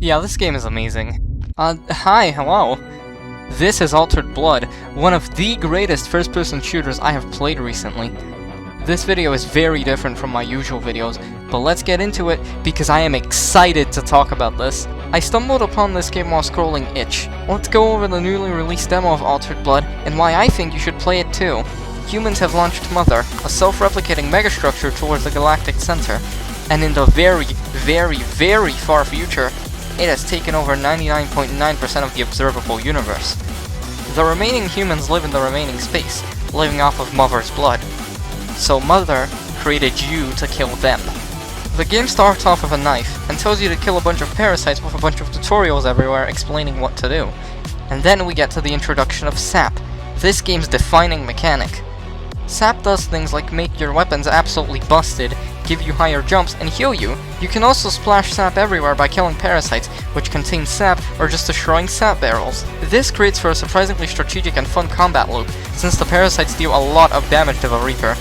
Yeah, this game is amazing. Hi, hello. This is Altered Blood, one of the greatest first-person shooters I have played recently. This video is very different from my usual videos, but let's get into it because I am excited to talk about this. I stumbled upon this game while scrolling itch. Let's go over the newly released demo of Altered Blood and why I think you should play it too. Humans have launched Mother, a self-replicating megastructure towards the galactic center, and in the very, very far future, it has taken over 99.9% of the observable universe. The remaining humans live in the remaining space, living off of Mother's blood. So Mother created you to kill them. The game starts off with a knife, and tells you to kill a bunch of parasites with a bunch of tutorials everywhere explaining what to do. And then we get to the introduction of sap, this game's defining mechanic. Sap does things like make your weapons absolutely busted, give you higher jumps, and heal you. You can also splash sap everywhere by killing parasites, which contain sap, or just destroying sap barrels. This creates for a surprisingly strategic and fun combat loop, since the parasites deal a lot of damage to the Reaper.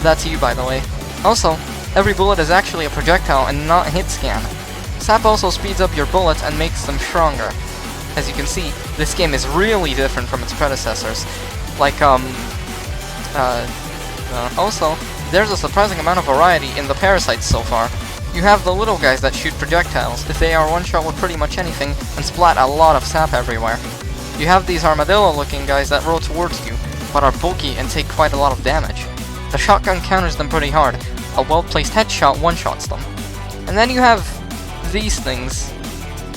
That's you, by the way. Also, every bullet is actually a projectile and not a hit scan. Sap also speeds up your bullets and makes them stronger. As you can see, this game is really different from its predecessors. Also, there's a surprising amount of variety in the parasites so far. You have the little guys that shoot projectiles. They are one-shot with pretty much anything and splat a lot of sap everywhere. You have these armadillo-looking guys that roll towards you, but are bulky and take quite a lot of damage. The shotgun counters them pretty hard. A well-placed headshot one-shots them. And then you have these things.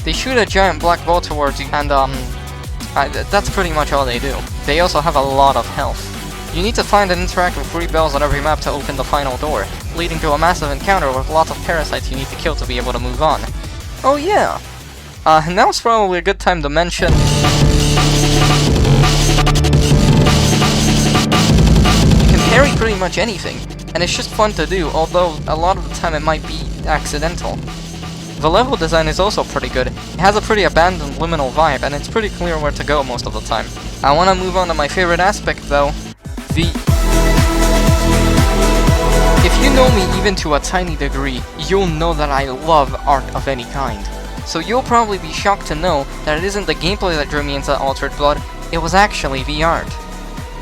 They shoot a giant black ball towards you, and that's pretty much all they do. They also have a lot of health. You need to find and interact with 3 bells on every map to open the final door, leading to a massive encounter with lots of parasites you need to kill to be able to move on. Oh yeah! Now's probably a good time to mention... You can parry pretty much anything, and it's just fun to do, although a lot of the time it might be accidental. The level design is also pretty good. It has a pretty abandoned liminal vibe, and it's pretty clear where to go most of the time. I want to move on to my favorite aspect though. If you know me even to a tiny degree, you'll know that I love art of any kind. So you'll probably be shocked to know that it isn't the gameplay that drew me into Altered Blood, it was actually the art.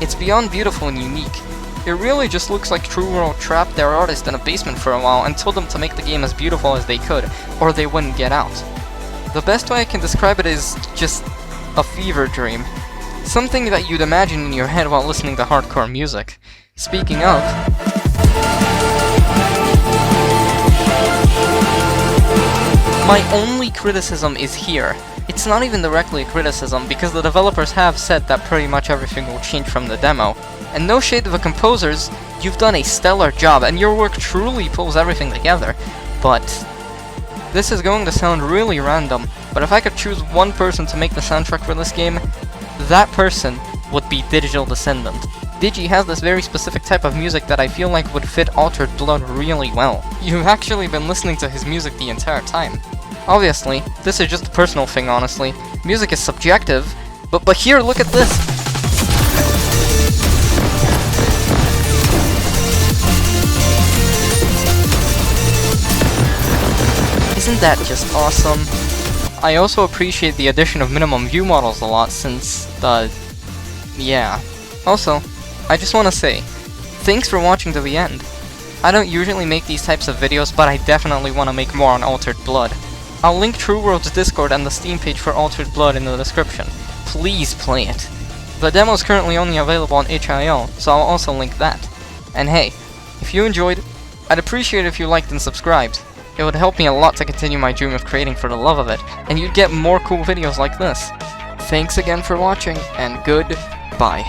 It's beyond beautiful and unique. It really just looks like TrueWorld trapped their artist in a basement for a while and told them to make the game as beautiful as they could, or they wouldn't get out. The best way I can describe it is just a fever dream. Something that you'd imagine in your head while listening to hardcore music. Speaking of... My only criticism is here. It's not even directly a criticism, because the developers have said that pretty much everything will change from the demo. And no shade to the composers, you've done a stellar job, and your work truly pulls everything together. But... this is going to sound really random, but if I could choose one person to make the soundtrack for this game, that person would be Digital Descendant. Digi has this very specific type of music that I feel like would fit Altered Blood really well. You've actually been listening to his music the entire time. Obviously, this is just a personal thing, honestly. Music is subjective, but here, look at this! Isn't that just awesome? I also appreciate the addition of minimum view models a lot since yeah. Also, I just want to say, thanks for watching to the end. I don't usually make these types of videos, but I definitely want to make more on Altered Blood. I'll link TrueWorld's Discord and the Steam page for Altered Blood in the description. Please play it. The demo is currently only available on HIL, so I'll also link that. And hey, if you enjoyed, I'd appreciate it if you liked and subscribed. It would help me a lot to continue my dream of creating for the love of it, and you'd get more cool videos like this. Thanks again for watching, and goodbye.